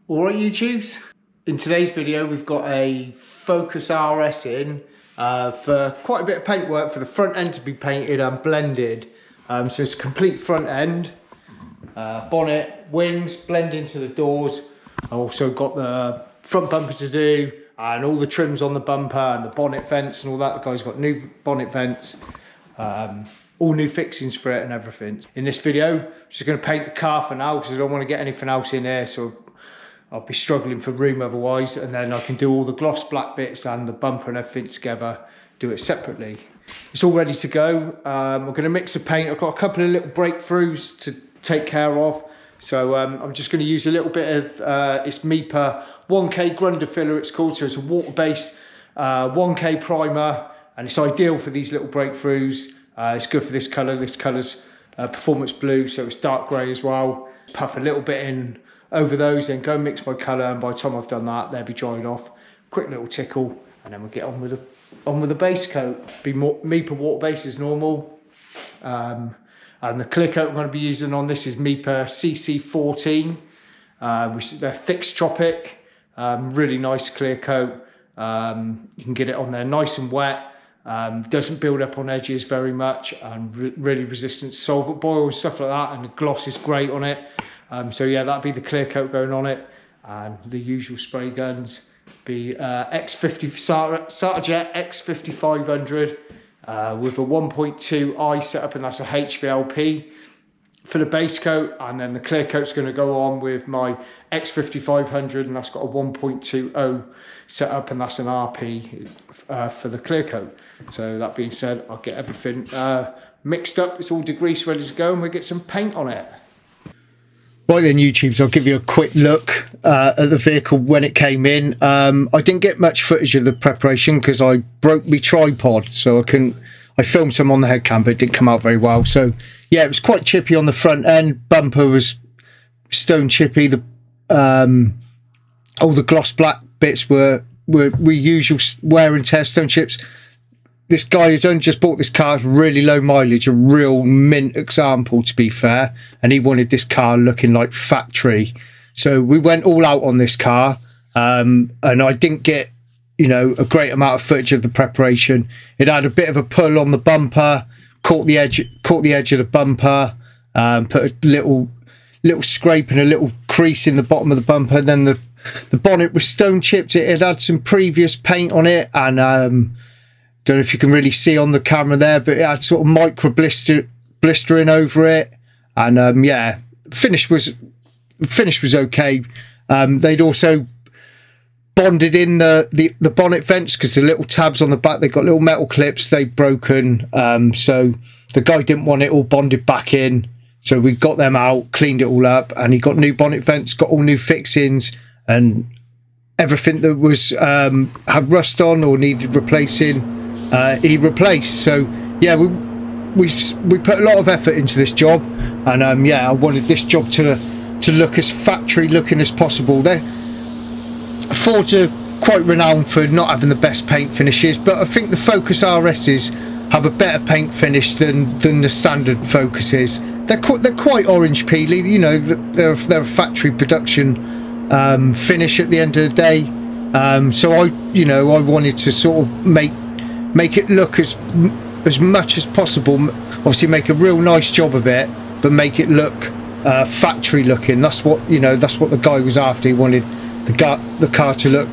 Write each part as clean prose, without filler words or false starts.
Alright YouTubes, in today's video we've got a Focus RS in for quite a bit of paint work for the front end to be painted and blended. So it's a complete front end, bonnet, wings, blend into the doors. I've also got the front bumper to do and all the trims on the bumper and the bonnet vents and all that. The guy's got new bonnet vents, all new fixings for it and everything. In this video, I'm just going to paint the car for now because I don't want to get anything else in here, so I'll be struggling for room otherwise, and then I can do all the gloss black bits and the bumper and everything together, do it separately. It's all ready to go. I'm going to mix the paint. I've got a couple of little breakthroughs to take care of, so I'm just going to use a little bit of it's Mipa 1K Grunder filler it's called, so it's a water-based 1K primer, and it's ideal for these little breakthroughs. It's good for this colour. This colour's performance blue, so it's dark grey as well. Puff a little bit in over those, then go and mix my colour, and by the time I've done that, they'll be dried off. Quick little tickle, and then we'll get on with the base coat. Be more Mipa water base as normal, and the clear coat I'm going to be using on this is Mipa CC14, which is their Fixed Tropic. Really nice clear coat. You can get it on there nice and wet. Doesn't build up on edges very much, and really resistant to solvent boil and stuff like that, and the gloss is great on it. So yeah, that'd be the clear coat going on it, and the usual spray guns be X50 Satajet X5500 with a 1.2 I setup, and that's a HVLP for the base coat, and then the clear coat's going to go on with my X5500, and that's got a 1.20 setup, and that's an RP for the clear coat. So that being said, I'll get everything mixed up. It's all degreased, ready to go, and we'll get some paint on it. Right then YouTubes, I'll give you a quick look at the vehicle when it came in. I didn't get much footage of the preparation because I broke my tripod, so I filmed some on the head cam, but it didn't come out very well. So yeah, it was quite chippy on the front end. Bumper was stone chippy. All the gloss black bits were usual wear and tear stone chips. This guy has only just bought this car. It's really low mileage, a real mint example to be fair, and he wanted this car looking like factory. So we went all out on this car, and I didn't get, a great amount of footage of the preparation. It had a bit of a pull on the bumper, caught the edge of the bumper, put a little scrape and a little crease in the bottom of the bumper. Then the bonnet was stone chipped. It had some previous paint on it, and don't know if you can really see on the camera there, but it had sort of micro blistering over it, and yeah, finish was okay. They'd also bonded in the bonnet vents because the little tabs on the back, they got little metal clips, they'd broken, so the guy didn't want it all bonded back in, so we got them out, cleaned it all up, and he got new bonnet vents, got all new fixings, and everything that was had rust on or needed replacing, he replaced. So yeah, we put a lot of effort into this job, and yeah, I wanted this job to look as factory looking as possible. Ford are quite renowned for not having the best paint finishes, but I think the Focus RSs have a better paint finish than the standard Focuses. They're quite orange peely, they're a factory production finish at the end of the day. So I wanted to sort of make it look as much as possible, obviously make a real nice job of it, but make it look factory looking. That's what the guy was after. He wanted the car to look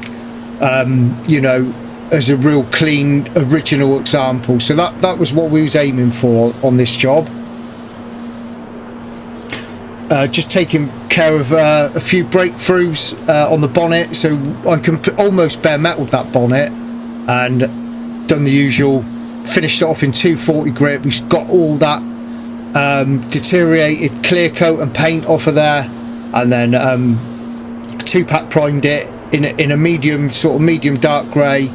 as a real clean original example. So that was what we was aiming for on this job. Just taking care of a few breakthroughs on the bonnet, so I can almost bare metal that bonnet, and done the usual, finished it off in 240 grit. We've got all that deteriorated clear coat and paint off of there, and then 2-pack primed it in a medium dark grey,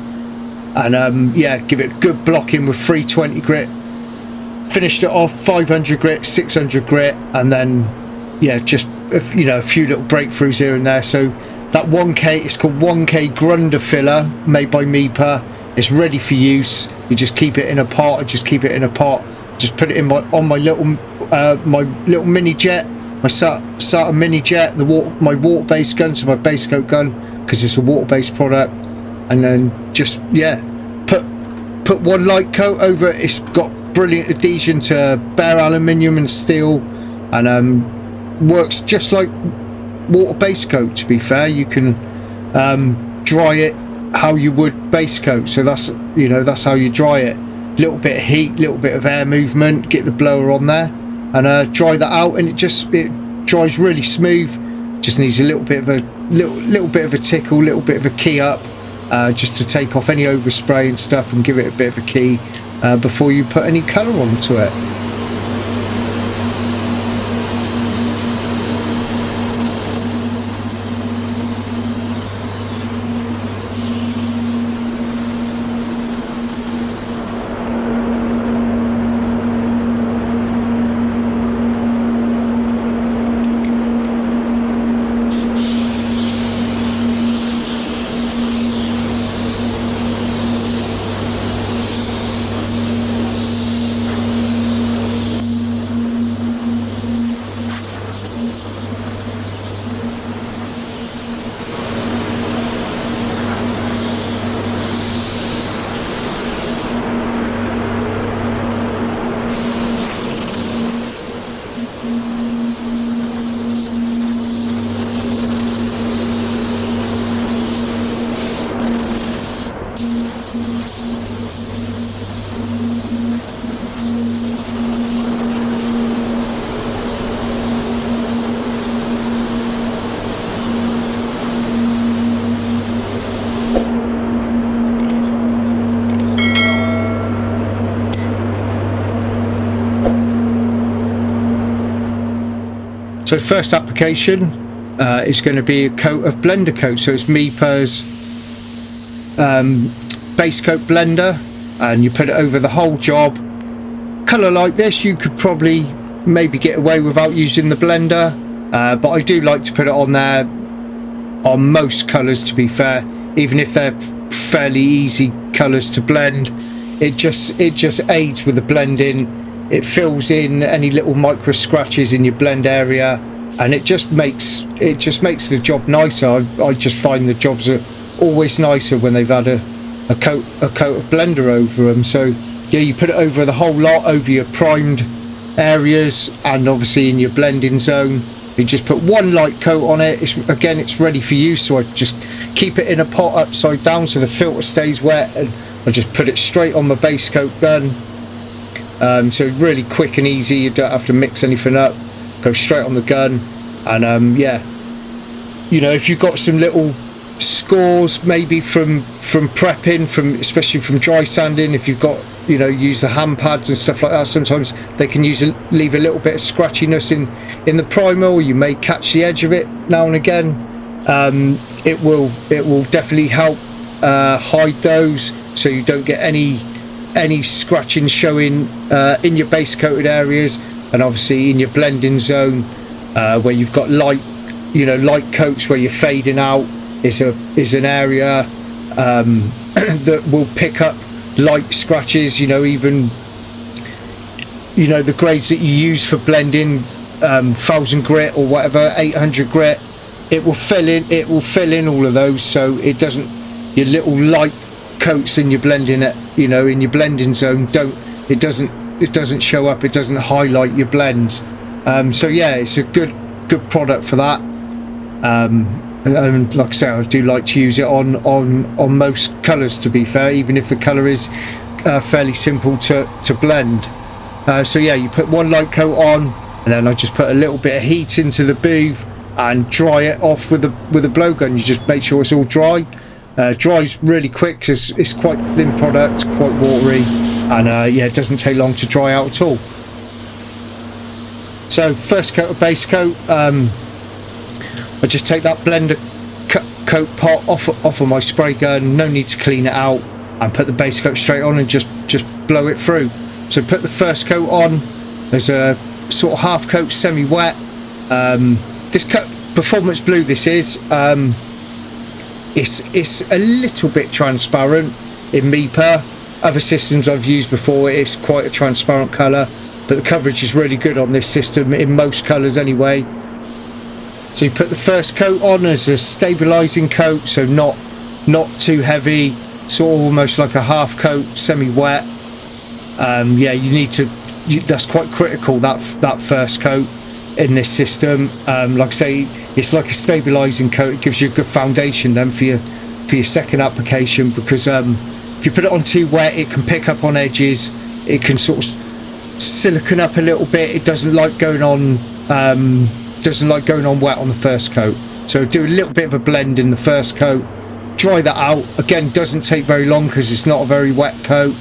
and yeah, give it a good blocking with 320 grit. Finished it off 500 grit, 600 grit, and then yeah, just a few little breakthroughs here and there. So that 1K, it's called 1K Grunder filler, made by Mipa. It's ready for use. You just keep it in a pot. Just put it in on my little mini jet my Sata mini jet, my water based gun, so my base coat gun, because it's a water based product, and then just put one light coat over it. It's got brilliant adhesion to bare aluminium and steel, and works just like water base coat. To be fair, you can dry it how you would base coat, so that's how you dry it. Little bit of heat, little bit of air movement, get the blower on there, and dry that out, and it dries really smooth. Just needs a little bit of a tickle, little bit of a key up, just to take off any overspray and stuff, and give it a bit of a key before you put any colour onto it. So first application is going to be a coat of blender coat. So it's Mipa's base coat blender, and you put it over the whole job. Colour like this you could probably maybe get away without using the blender, but I do like to put it on there on most colours, to be fair, even if they're fairly easy colours to blend. It just aids with the blending. It fills in any little micro scratches in your blend area, and it just makes the job nicer. I just find the jobs are always nicer when they've had a coat of blender over them. So yeah, you put it over the whole lot, over your primed areas, and obviously in your blending zone. You just put one light coat on it. It's ready for use, so I just keep it in a pot upside down so the filter stays wet, and I just put it straight on my base coat gun. So really quick and easy, you don't have to mix anything up, go straight on the gun. And yeah, if you've got some little scores maybe from prepping, especially from dry sanding, if you've got use the hand pads and stuff like that, sometimes they can leave a little bit of scratchiness in the primer, or you may catch the edge of it now and again. It will definitely help hide those, so you don't get any scratching showing in your base coated areas, and obviously in your blending zone where you've got light coats where you're fading out is an area that will pick up light scratches. Even the grades that you use for blending, 1000 grit or whatever, 800 grit, it will fill in all of those, so it doesn't, your little light coats in your blending in your blending zone it doesn't show up, it doesn't highlight your blends. So yeah, it's a good product for that. And like I say, I do like to use it on most colours, to be fair, even if the colour is fairly simple to blend. So yeah, you put one light coat on, and then I just put a little bit of heat into the booth and dry it off with a blowgun. You just make sure it's all dry. Dries really quick because it's quite thin product, quite watery, and yeah, it doesn't take long to dry out at all. So first coat of base coat, I just take that blender coat pot off of my spray gun, no need to clean it out, and put the base coat straight on and just blow it through. So put the first coat on, there's a sort of half coat semi-wet. This coat, Performance Blue this is, it's a little bit transparent in Mipa. Other systems I've used before, it's quite a transparent colour. but the coverage is really good on this system in most colours anyway. So you put the first coat on as a stabilising coat, so not too heavy, sort of almost like a half coat, semi-wet. Yeah, you need to, that's quite critical, that first coat in this system. Like I say, it's like a stabilising coat. It gives you a good foundation then for your second application, because if you put it on too wet, it can pick up on edges, it can sort of silicon up a little bit. It doesn't like going on wet on the first coat. So do a little bit of a blend in the first coat, dry that out. Again, doesn't take very long because it's not a very wet coat.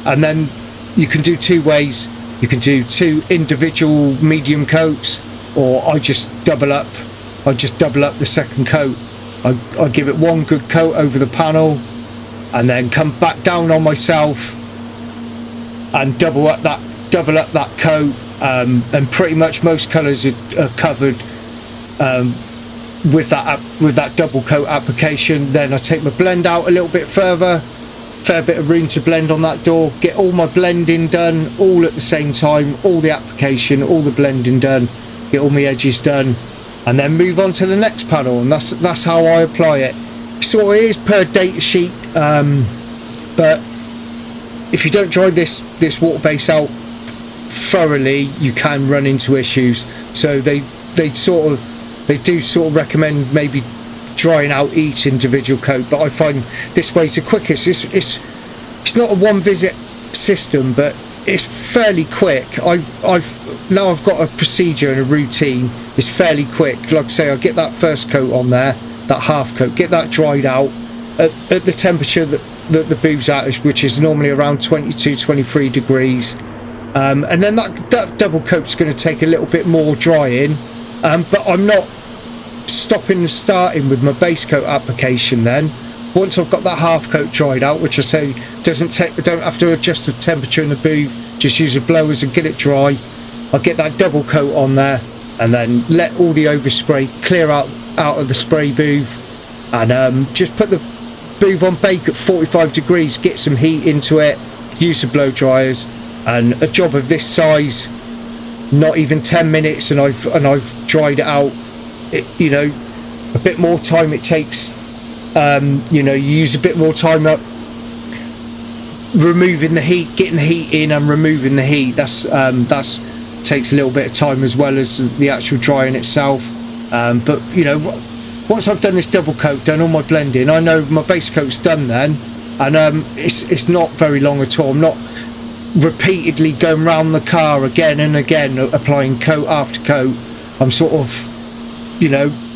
And then you can do two ways. You can do two individual medium coats, or I just double up the second coat. I give it one good coat over the panel, and then come back down on myself and double up that coat. And pretty much most colours are covered with that double coat application. Then I take my blend out a little bit further, fair bit of room to blend on that door, get all my blending done all at the same time, all the application, all the blending done, get all my edges done, and then move on to the next panel. And that's how I apply it. So it is per data sheet, but if you don't dry this water base out thoroughly, you can run into issues. So they do sort of recommend maybe drying out each individual coat, but I find this way's the quickest. It's not a one visit system, but it's fairly quick. Now I've got a procedure and a routine. It's fairly quick. Like I say, I get that first coat on there, that half coat, get that dried out at the temperature that the booth's at, which is normally around 22-23 degrees. And then that double coat's going to take a little bit more drying, but I'm not stopping and starting with my base coat application. Then once I've got that half coat dried out, which I say I don't have to adjust the temperature in the booth, just use the blowers and get it dry. I'll get that double coat on there, and then let all the overspray clear out of the spray booth, and just put the booth on bake at 45 degrees, get some heat into it, use the blow dryers. And a job of this size, not even 10 minutes, and I've dried it out. A bit more time it takes. You use a bit more time up removing the heat, getting the heat in and removing the heat. That's takes a little bit of time as well as the actual drying itself. But once I've done this double coat, done all my blending, I know my base coat's done then, and it's not very long at all. I'm not repeatedly going round the car again and again applying coat after coat. I'm sort of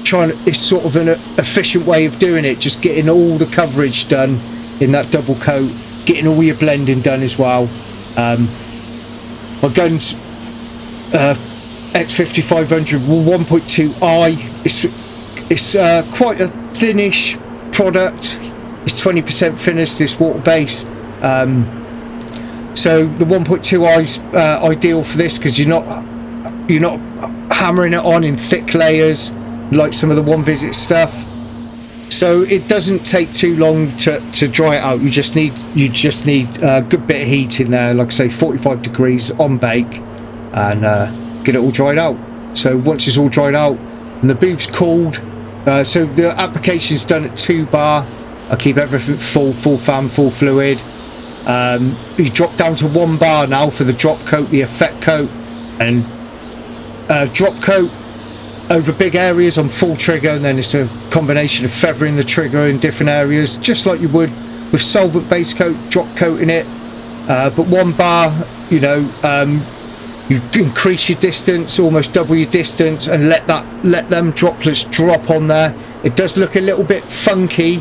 trying, it's sort of an efficient way of doing it, just getting all the coverage done in that double coat, getting all your blending done as well. My guns X5500 1.2i, it's quite a thinnish product. It's 20% thinnest, this water base. So the 1.2i is ideal for this, because you're not hammering it on in thick layers like some of the one visit stuff. So it doesn't take too long to dry it out. You just need a good bit of heat in there, like I say, 45 degrees on bake, and get it all dried out. So once it's all dried out and the booth's cooled, so the application's done at 2 bar. I keep everything full fan, full fluid. You drop down to 1 bar now for the drop coat, the effect coat, and drop coat over big areas on full trigger, and then it's a combination of feathering the trigger in different areas, just like you would with solvent base coat, drop coating it. But 1 bar, you increase your distance, almost double your distance, and let them droplets drop on there. It does look a little bit funky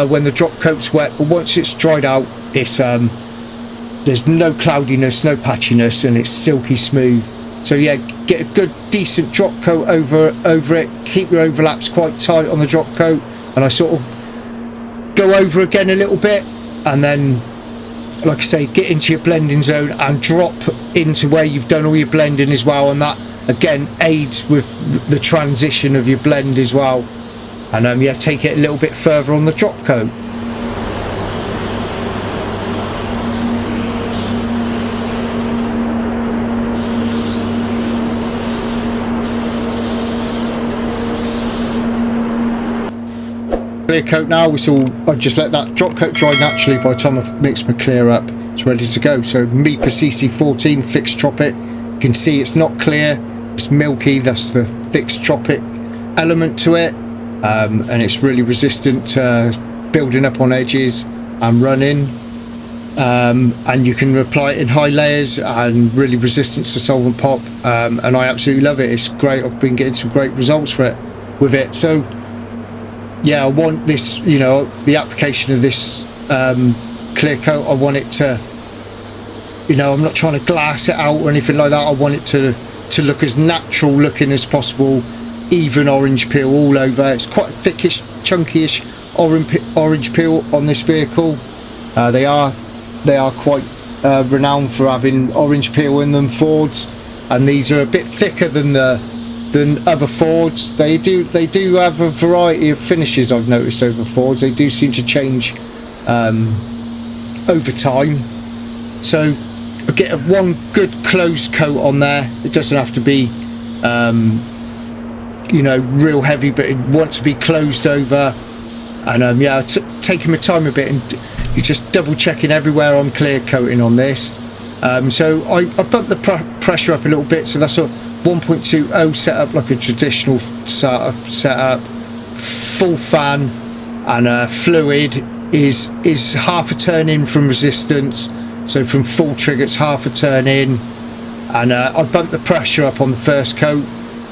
when the drop coat's wet, but once it's dried out, it's there's no cloudiness, no patchiness, and it's silky smooth. So yeah, get a good decent drop coat over it, keep your overlaps quite tight on the drop coat, and I sort of go over again a little bit, and then, like I say, get into your blending zone and drop into where you've done all your blending as well, and that again aids with the transition of your blend as well. And yeah, take it a little bit further on the drop coat. clear coat now. I just let that drop coat dry naturally. By the time I've mixed my clear up, it's ready to go. So Mipa CC14 fixed tropic. You can see it's not clear, it's milky. That's the thick tropic element to it, and it's really resistant to building up on edges and running. And you can apply it in high layers and really resistant to solvent pop, and I absolutely love it. It's great. I've been getting some great results with it. So yeah, I want this, you know, the application of this clear coat, I want it to, you know, I'm not trying to glass it out or anything like that. I want it to look as natural looking as possible, even orange peel all over. It's quite a thickish, chunky-ish orange peel on this vehicle. They are quite renowned for having orange peel in them, Fords, and these are a bit thicker than other Fords. They do have a variety of finishes, I've noticed, over Fords. They do seem to change over time. So I get one good closed coat on there. It doesn't have to be you know, real heavy, but it wants to be closed over. And yeah, taking my time a bit, and you're just double checking everywhere I'm clear coating on this. So I bumped the pressure up a little bit, so that's a 1.20 setup, like a traditional setup. Full fan, and fluid is half a turn in from resistance, so from full trigger it's half a turn in. And I bumped the pressure up on the first coat,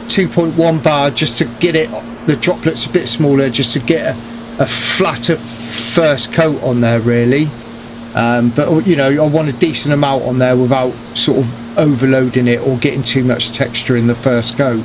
2.1 bar, just to get it, the droplets a bit smaller, just to get a flatter first coat on there, really. But you know, I want a decent amount on there without sort of overloading it or getting too much texture in the first coat.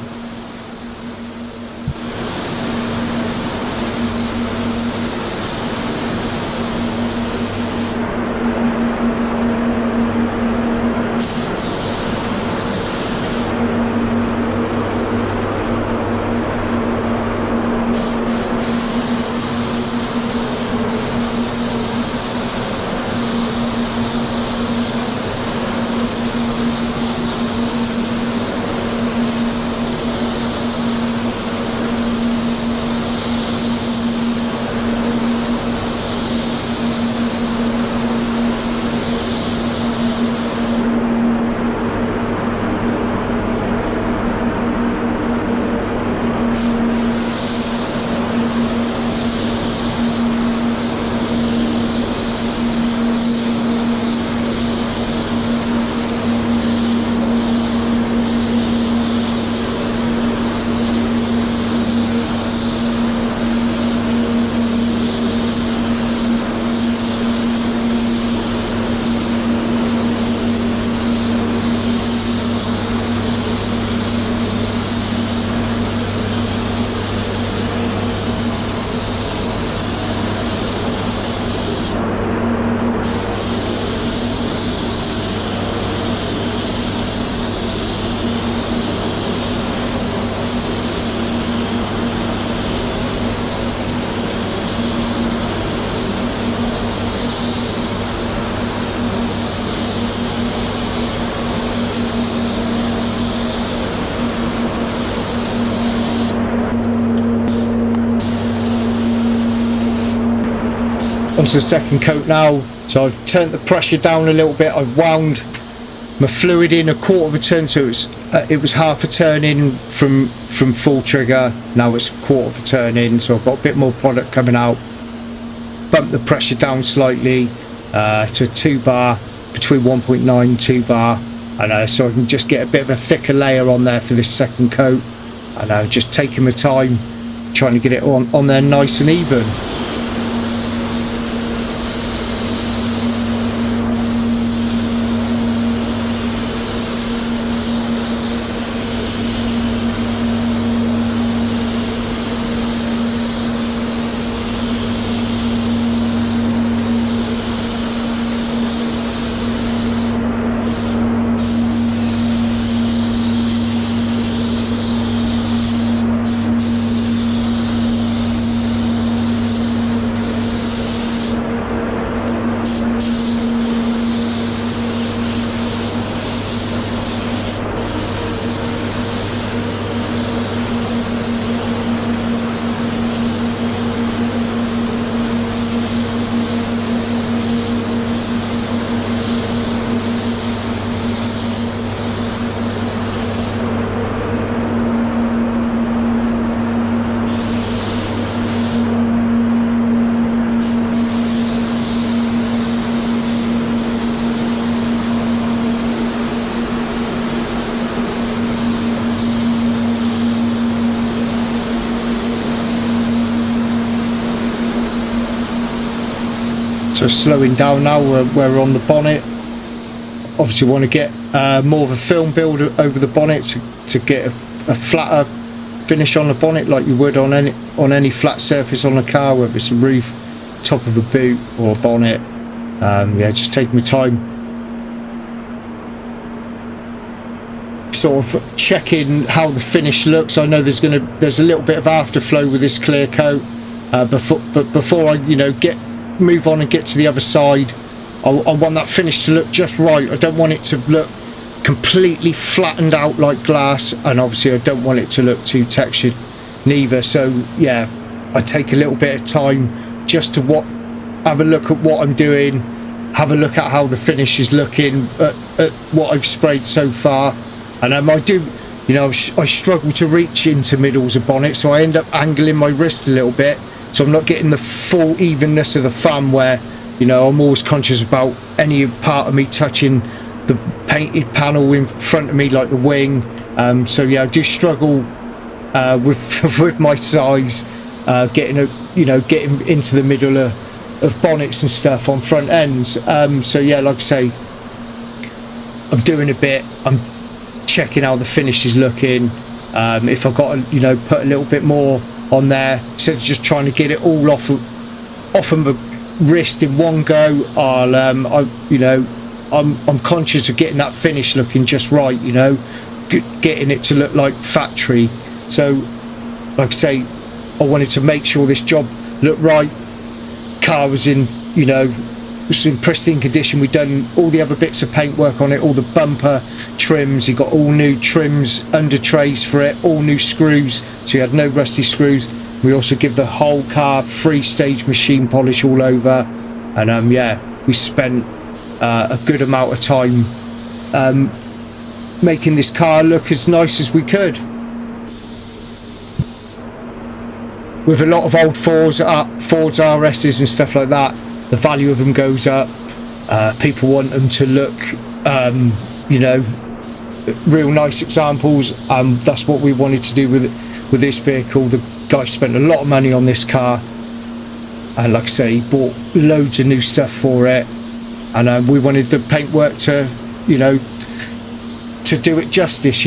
Onto the second coat now. So I've turned the pressure down a little bit. I've wound my fluid in a quarter of a turn, so it was half a turn in from full trigger. Now it's a quarter of a turn in, so I've got a bit more product coming out. Bump the pressure down slightly to 2 bar, between 1.9 and 2 bar, and so I can just get a bit of a thicker layer on there for this second coat. And just taking my time, trying to get it on there nice and even. So slowing down now, we're on the bonnet. Obviously want to get more of a film build over the bonnet to get a flatter finish on the bonnet, like you would on any flat surface on a car, whether it's a roof, top of a boot or a bonnet. Yeah, just taking my time, sort of checking how the finish looks. I know there's a little bit of afterflow with this clear coat, but before I move on and get to the other side, I want that finish to look just right. I don't want it to look completely flattened out like glass, and obviously I don't want it to look too textured neither. So yeah, I take a little bit of time just to have a look at what I'm doing, have a look at how the finish is looking at what I've sprayed so far. And I do, I struggle to reach into middles of bonnet, so I end up angling my wrist a little bit, so I'm not getting the full evenness of the fan, where I'm always conscious about any part of me touching the painted panel in front of me, like the wing. So yeah, I do struggle with my size, getting into the middle of bonnets and stuff on front ends. So yeah, like I say, I'm doing a bit. I'm checking how the finish is looking. If I've got to put a little bit more on there, instead of just trying to get it all off of my wrist in one go, I'm conscious of getting that finish looking just right, getting it to look like factory. So like I say, I wanted to make sure this job looked right. Car was in pristine condition. We'd done all the other bits of paint work on it, all the bumper trims. You got all new trims, under trays for it, all new screws, so you had no rusty screws. We also give the whole car 3-stage machine polish all over, and yeah, we spent a good amount of time making this car look as nice as we could. With a lot of old Fords RSs and stuff like that, the value of them goes up. People want them to look real nice examples. That's what we wanted to do with this vehicle. The guy spent a lot of money on this car, and like I say, he bought loads of new stuff for it, and we wanted the paintwork to do it justice.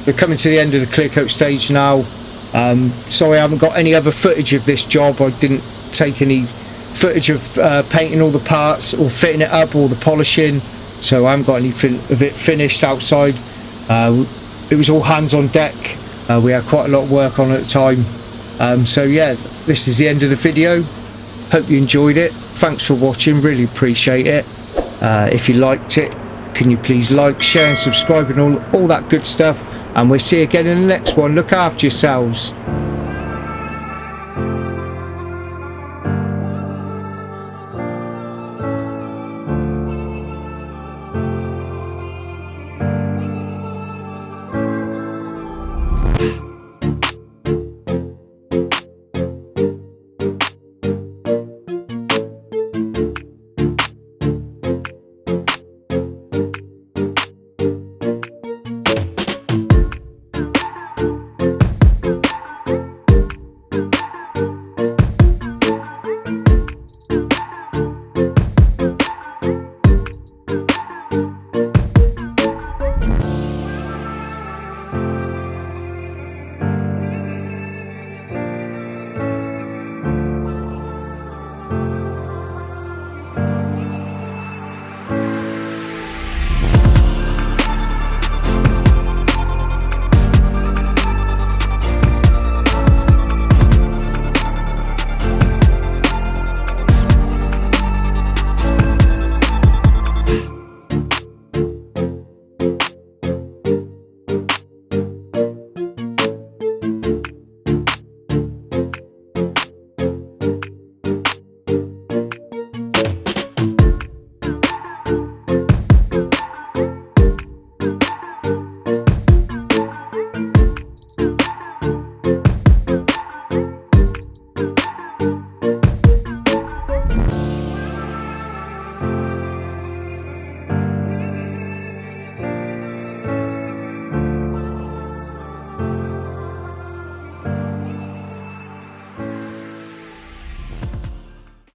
We're coming to the end of the clear coat stage now. Sorry I haven't got any other footage of this job. I didn't take any footage of painting all the parts or fitting it up or the polishing, so I haven't got anything of it finished outside. It was all hands on deck. We had quite a lot of work on at the time. So yeah, this is the end of the video. Hope you enjoyed it. Thanks for watching, really appreciate it. If you liked it, can you please like, share and subscribe and all that good stuff, and we'll see you again in the next one. Look after yourselves.